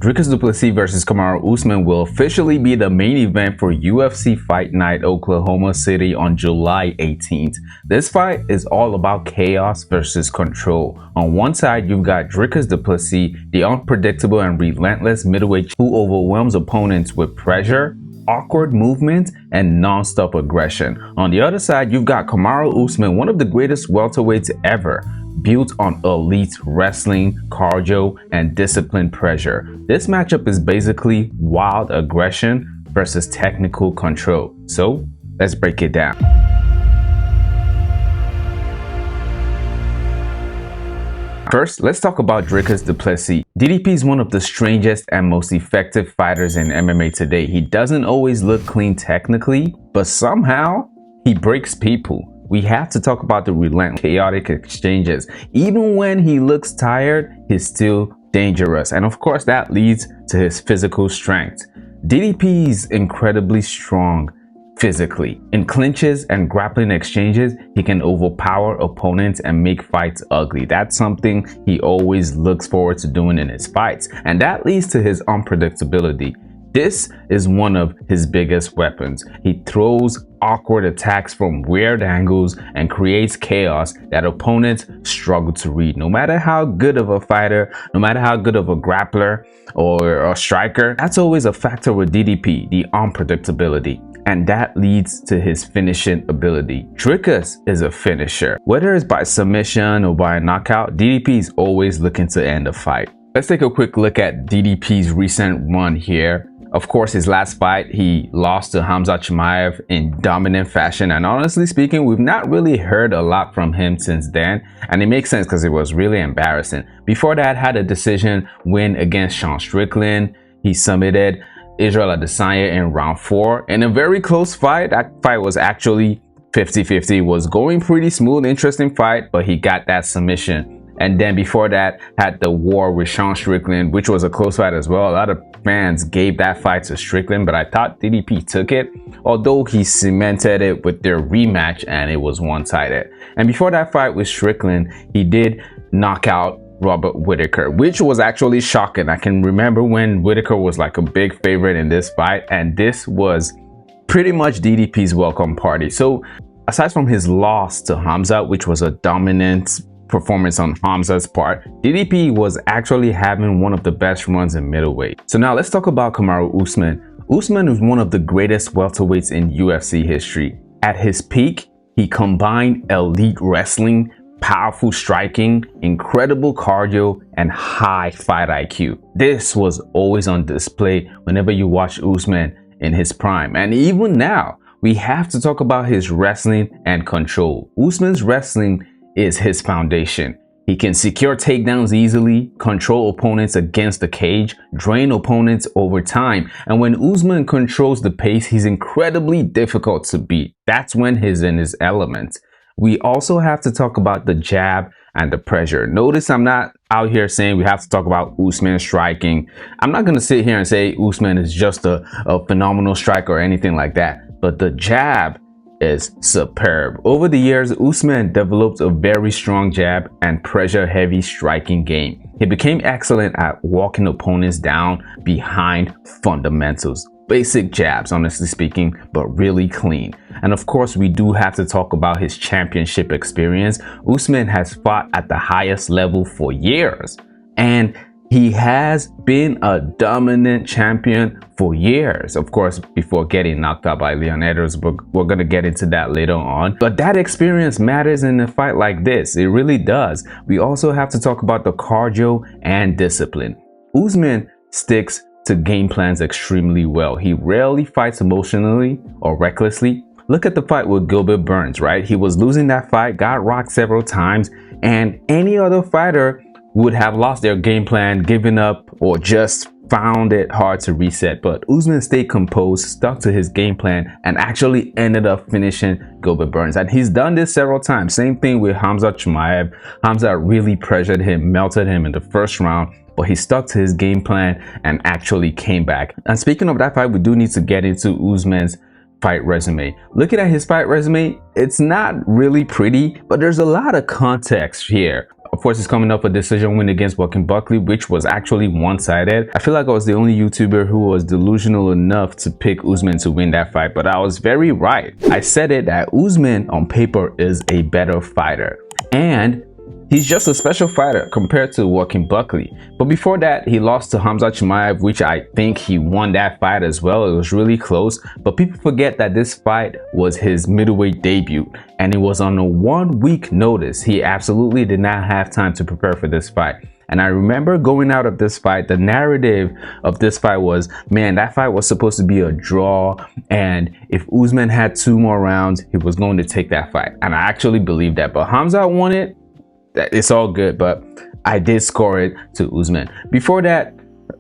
Dricus Du Plessis versus Kamaru Usman will officially be the main event for UFC Fight Night, Oklahoma City on July 18th. This fight is all about chaos versus control. On one side, you've got Dricus Du Plessis, the unpredictable and relentless middleweight who overwhelms opponents with pressure, awkward movement, and non-stop aggression. On the other side, you've got Kamaru Usman, one of the greatest welterweights ever, built on elite wrestling, cardio, and disciplined pressure. This matchup is basically wild aggression versus technical control. So let's break it down. First, let's talk about Dricus Du Plessis. DDP is one of the strangest and most effective fighters in MMA today. He doesn't always look clean technically, but somehow he breaks people. We have to talk about the relentless, chaotic exchanges. Even when he looks tired, he's still dangerous. And of course, that leads to his physical strength. DDP is incredibly strong physically. In clinches and grappling exchanges, he can overpower opponents and make fights ugly. That's something he always looks forward to doing in his fights. And that leads to his unpredictability. This is one of his biggest weapons. He throws awkward attacks from weird angles and creates chaos that opponents struggle to read. No matter how good of a fighter, no matter how good of a grappler or a striker, that's always a factor with DDP, the unpredictability. And that leads to his finishing ability. Dricus is a finisher. Whether it's by submission or by a knockout, DDP is always looking to end a fight. Let's take a quick look at DDP's recent run here. Of course, his last fight, he lost to Khamzat Chimaev in dominant fashion. And honestly speaking, we've not really heard a lot from him since then. And it makes sense because it was really embarrassing. Before that, had a decision win against Sean Strickland. He submitted Israel Adesanya in round 4 in a very close fight. That fight was actually 50-50. Was going pretty smooth, interesting fight, but he got that submission. And then before that, had the war with Sean Strickland, which was a close fight as well. A lot of fans gave that fight to Strickland, but I thought DDP took it, although he cemented it with their rematch and it was one-sided. And before that fight with Strickland, he did knock out Robert Whittaker, which was actually shocking. I can remember when Whittaker was like a big favorite in this fight, and this was pretty much DDP's welcome party. So aside from his loss to Khamzat, which was a dominant performance on Khamzat's part, DDP was actually having one of the best runs in middleweight. So now let's talk about Kamaru Usman. Usman is one of the greatest welterweights in UFC history. At his peak, he combined elite wrestling, powerful striking, incredible cardio, and high fight IQ. This was always on display whenever you watch Usman in his prime. And even now, we have to talk about his wrestling and control. Usman's wrestling is his foundation. He can secure takedowns easily, control opponents against the cage, drain opponents over time. And when Usman controls the pace, he's incredibly difficult to beat. That's when he's in his element. We also have to talk about the jab and the pressure. Notice I'm not out here saying we have to talk about Usman striking. I'm not going to sit here and say Usman is just a phenomenal striker or anything like that. But the jab is superb. Over the years, Usman developed a very strong jab and pressure-heavy striking game. He became excellent at walking opponents down behind fundamentals. Basic jabs, honestly speaking, but really clean. And of course, we do have to talk about his championship experience. Usman has fought at the highest level for years, and he has been a dominant champion for years. Of course, before getting knocked out by Leon Edwards, but we're going to get into that later on. But that experience matters in a fight like this. It really does. We also have to talk about the cardio and discipline. Usman sticks to game plans extremely well. He rarely fights emotionally or recklessly. Look at the fight with Gilbert Burns, right? He was losing that fight, got rocked several times, and any other fighter would have lost their game plan, given up, or just found it hard to reset. But Usman stayed composed, stuck to his game plan, and actually ended up finishing Gilbert Burns. And he's done this several times. Same thing with Khamzat Chimaev. Khamzat really pressured him, melted him in the first round, but he stuck to his game plan and actually came back. And speaking of that fight, we do need to get into Usman's fight resume. Looking at his fight resume, it's not really pretty, but there's a lot of context here. Of course, he's coming up a decision win against Buckley, which was actually one-sided. I feel like I was the only YouTuber who was delusional enough to pick Usman to win that fight, but I was very right. I said it that Usman on paper is a better fighter, and he's just a special fighter compared to Buckley. But before that, he lost to Khamzat Chimaev, which I think he won that fight as well. It was really close. But people forget that this fight was his middleweight debut, and it was on a 1-week notice. He absolutely did not have time to prepare for this fight. And I remember going out of this fight, the narrative of this fight was, man, that fight was supposed to be a draw, and if Usman had 2 more rounds, he was going to take that fight. And I actually believed that. But Khamzat won it. It's all good, but I did score it to Usman. Before that,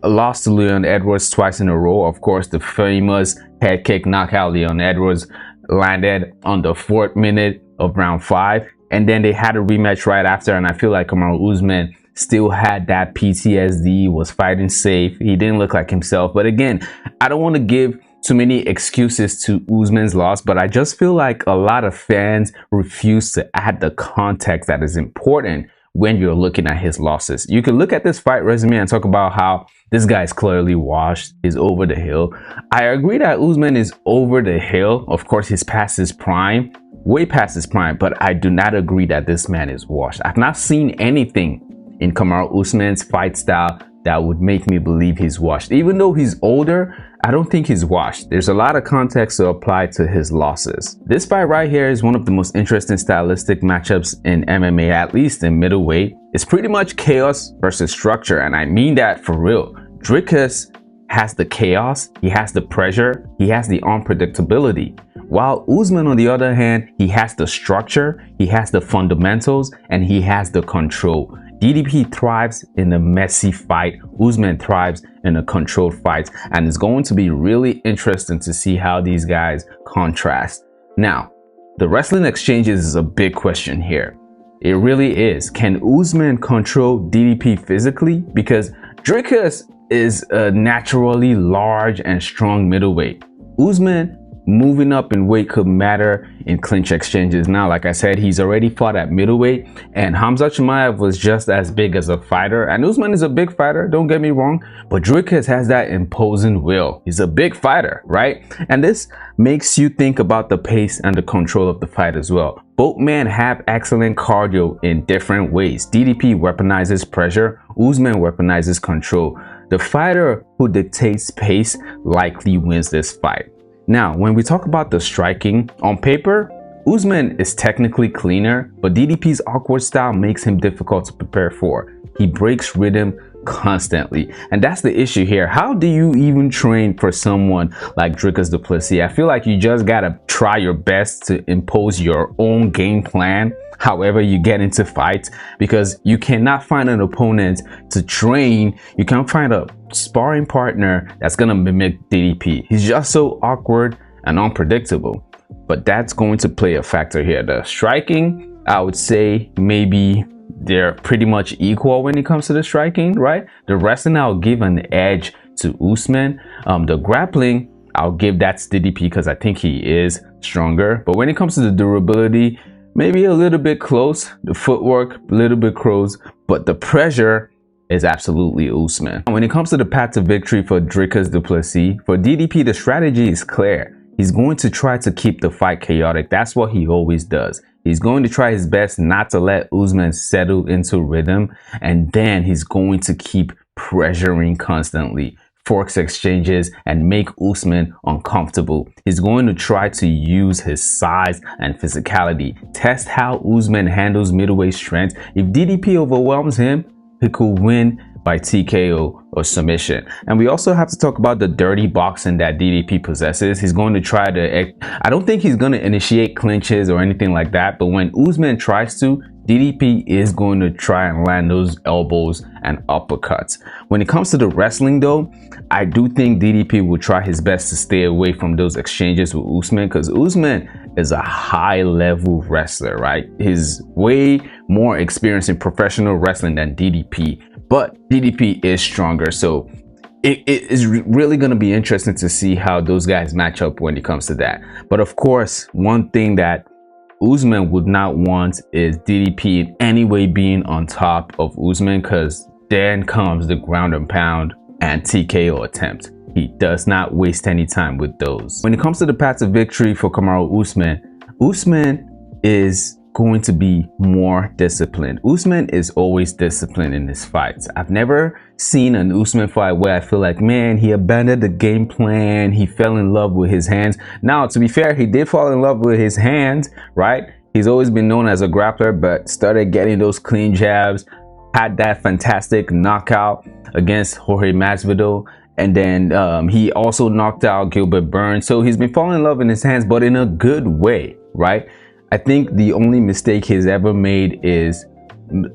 a loss to Leon Edwards twice in a row. Of course, the famous head kick knockout Leon Edwards landed on the 4th minute of round 5, and then they had a rematch right after, and I feel like Kamaru Usman still had that PTSD, was fighting safe. He didn't look like himself. But again, I don't want to give too many excuses to Usman's loss, but I just feel like a lot of fans refuse to add the context that is important when you're looking at his losses. You can look at this fight resume and talk about how this guy is clearly washed, is over the hill. I agree that Usman is over the hill. Of course, he's past his prime, way past his prime, but I do not agree that this man is washed. I've not seen anything in Kamaru Usman's fight style that would make me believe he's washed. Even though he's older, I don't think he's washed. There's a lot of context to apply to his losses. This fight right here is one of the most interesting stylistic matchups in MMA, at least in middleweight. It's pretty much chaos versus structure, and I mean that for real. Dricus has the chaos, he has the pressure, he has the unpredictability. While Usman, on the other hand, he has the structure, he has the fundamentals, and he has the control. DDP thrives in a messy fight. Usman thrives in a controlled fight, and it's going to be really interesting to see how these guys contrast. Now, the wrestling exchanges is a big question here. It really is. Can Usman control DDP physically? Because Dricus is a naturally large and strong middleweight. Usman moving up in weight could matter in clinch exchanges. Now, like I said, he's already fought at middleweight, and Khamzat Chimaev was just as big as a fighter, and Usman is a big fighter, don't get me wrong, but Dricus has that imposing will. He's a big fighter, right? And this makes you think about the pace and the control of the fight as well. Both men have excellent cardio in different ways. DDP weaponizes pressure, Usman weaponizes control. The fighter who dictates pace likely wins this fight. Now, when we talk about the striking, on paper, Usman is technically cleaner, but DDP's awkward style makes him difficult to prepare for. He breaks rhythm constantly, and that's the issue here. How do you even train for someone like Dricus Du Plessis? I feel like you just gotta try your best to impose your own game plan however you get into fights, because you cannot find an opponent to train. You can't find a sparring partner that's gonna mimic DDP. He's just so awkward and unpredictable, but that's going to play a factor here. The striking, I would say maybe they're pretty much equal when it comes to the striking, right? The wrestling, I'll give an edge to Usman. The grappling, I'll give that to DDP because I think he is stronger. But when it comes to the durability, maybe a little bit close. The footwork, a little bit close, but the pressure is absolutely Usman. When it comes to the path to victory for Dricus Du Plessis, for DDP, the strategy is clear. He's going to try to keep the fight chaotic. That's what he always does. He's going to try his best not to let Usman settle into rhythm, and then he's going to keep pressuring constantly, force exchanges, and make Usman uncomfortable. He's going to try to use his size and physicality, test how Usman handles middleweight strength. If DDP overwhelms him, he could win by TKO or submission. And we also have to talk about the dirty boxing that DDP possesses. He's going to try to, I don't think he's going to initiate clinches or anything like that, but when Usman tries to, DDP is going to try and land those elbows and uppercuts. When it comes to the wrestling though, I do think DDP will try his best to stay away from those exchanges with Usman, because Usman is a high level wrestler, right? He's way more experienced in professional wrestling than DDP, but DDP is stronger. So it is really going to be interesting to see how those guys match up when it comes to that. But of course, one thing that Usman would not want is DDP in any way being on top of Usman, because then comes the ground and pound and TKO attempt. He does not waste any time with those. When it comes to the path to victory for Kamaru Usman, Usman is going to be more disciplined. Usman is always disciplined in his fights. I've never seen an Usman fight where I feel like, man, he abandoned the game plan, he fell in love with his hands. Now, to be fair, he did fall in love with his hands, right? He's always been known as a grappler, but started getting those clean jabs, had that fantastic knockout against Jorge Masvidal, and then he also knocked out Gilbert Burns. So he's been falling in love in his hands, but in a good way, right? I think the only mistake he's ever made is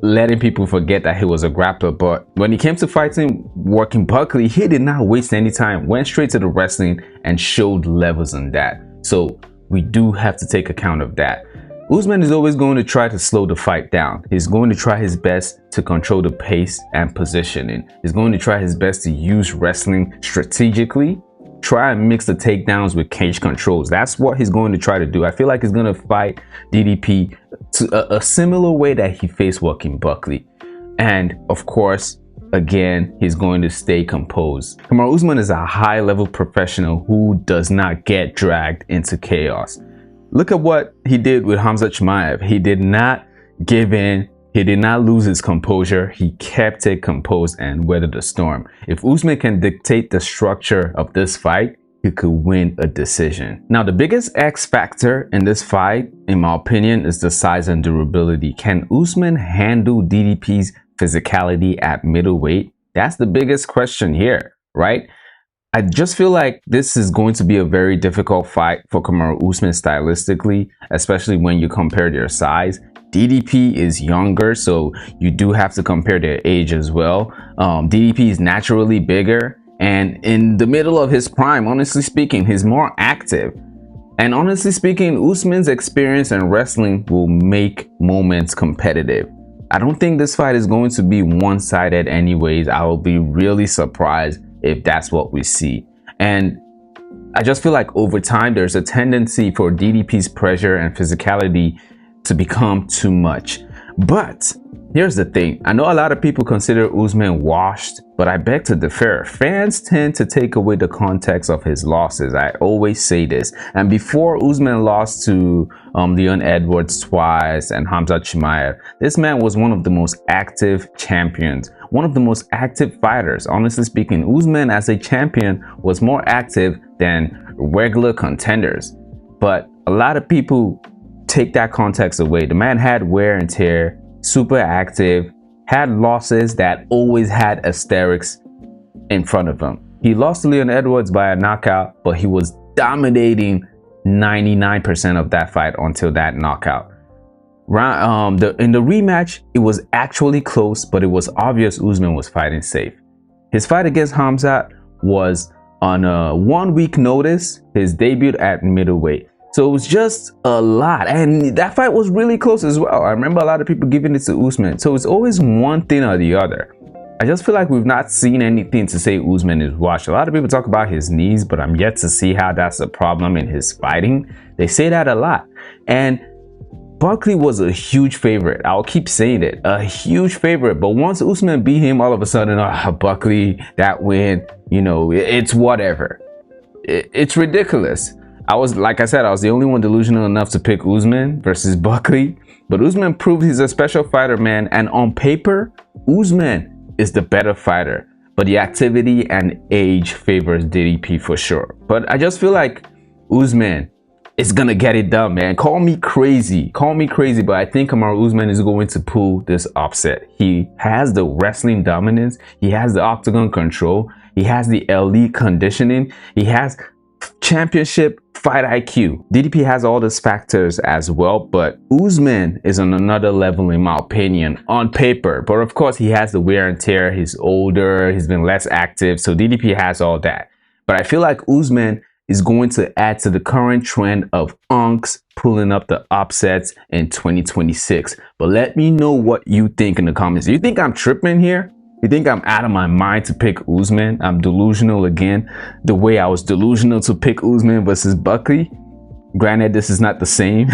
letting people forget that he was a grappler. But when he came to fighting working Buckley, he did not waste any time, went straight to the wrestling and showed levels in that. So we do have to take account of that. Usman is always going to try to slow the fight down. He's going to try his best to control the pace and positioning. He's going to try his best to use wrestling strategically, try and mix the takedowns with cage controls. That's what he's going to try to do. I feel like he's going to fight DDP to a similar way that he faced Joaquin Buckley. And of course, again, he's going to stay composed. Kamaru Usman is a high-level professional who does not get dragged into chaos. Look at what he did with Khamzat Chimaev. He did not give in. He did not lose his composure. He kept it composed and weathered the storm. If Usman can dictate the structure of this fight, he could win a decision. Now, the biggest X factor in this fight, in my opinion, is the size and durability. Can Usman handle DDP's physicality at middleweight? That's the biggest question here, right? I just feel like this is going to be a very difficult fight for Kamaru Usman stylistically, especially when you compare their size. DDP is younger, so you do have to compare their age as well. DDP is naturally bigger, and in the middle of his prime, honestly speaking, he's more active. And honestly speaking, Usman's experience in wrestling will make moments competitive. I don't think this fight is going to be one-sided anyways. I will be really surprised if that's what we see. And I just feel like over time, there's a tendency for DDP's pressure and physicality to become too much. But here's the thing. I know a lot of people consider Usman washed, but I beg to differ. Fans tend to take away the context of his losses. I always say this. And before Usman lost to Leon Edwards twice and Khamzat Chimaev, this man was one of the most active champions, one of the most active fighters. Honestly speaking, Usman as a champion was more active than regular contenders. But a lot of people take that context away. The man had wear and tear, super active, had losses that always had asterisks in front of him. He lost to Leon Edwards by a knockout, but he was dominating 99% of that fight until that knockout. In the rematch, it was actually close, but it was obvious Usman was fighting safe. His fight against Khamzat was on a 1 week notice, his debut at middleweight. So it was just a lot, and that fight was really close as well. I remember a lot of people giving it to Usman. So it's always one thing or the other. I just feel like we've not seen anything to say Usman is washed. A lot of people talk about his knees, but I'm yet to see how that's a problem in his fighting. They say that a lot. And Buckley was a huge favorite. I'll keep saying it, a huge favorite. But once Usman beat him, all of a sudden, Buckley, that win, you know, it's whatever. It's ridiculous. Like I said, I was the only one delusional enough to pick Usman versus Buckley. But Usman proved he's a special fighter, man. And on paper, Usman is the better fighter. But the activity and age favors DDP for sure. But I just feel like Usman is gonna get it done, man. Call me crazy, but I think Kamaru Usman is going to pull this upset. He has the wrestling dominance, he has the octagon control, he has the elite conditioning, he has championship fight IQ. DDP has all these factors as well, but Usman is on another level in my opinion on paper. But of course, he has the wear and tear, he's older, he's been less active, so DDP has all that. But I feel like Usman is going to add to the current trend of unks pulling up the upsets in 2026. But let me know what you think in the comments. You think I'm tripping here? You think I'm out of my mind to pick Usman? I'm delusional again, the way I was delusional to pick Usman versus Buckley? Granted, this is not the same,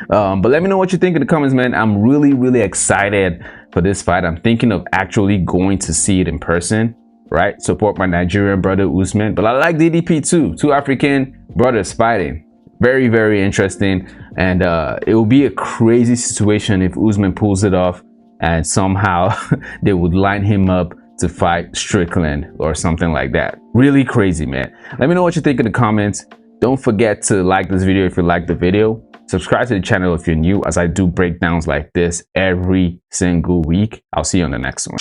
but let me know what you think in the comments, man. I'm really excited for this fight. I'm thinking of actually going to see it in person, right? Support my Nigerian brother Usman, but I like DDP too. Two African brothers fighting. Very interesting, and it will be a crazy situation if Usman pulls it off and somehow they would line him up to fight Strickland or something like that. Really crazy, man. Let me know what you think in the comments. Don't forget to like this video if you like the video. Subscribe to the channel if you're new, as I do breakdowns like this every single week. I'll see you on the next one.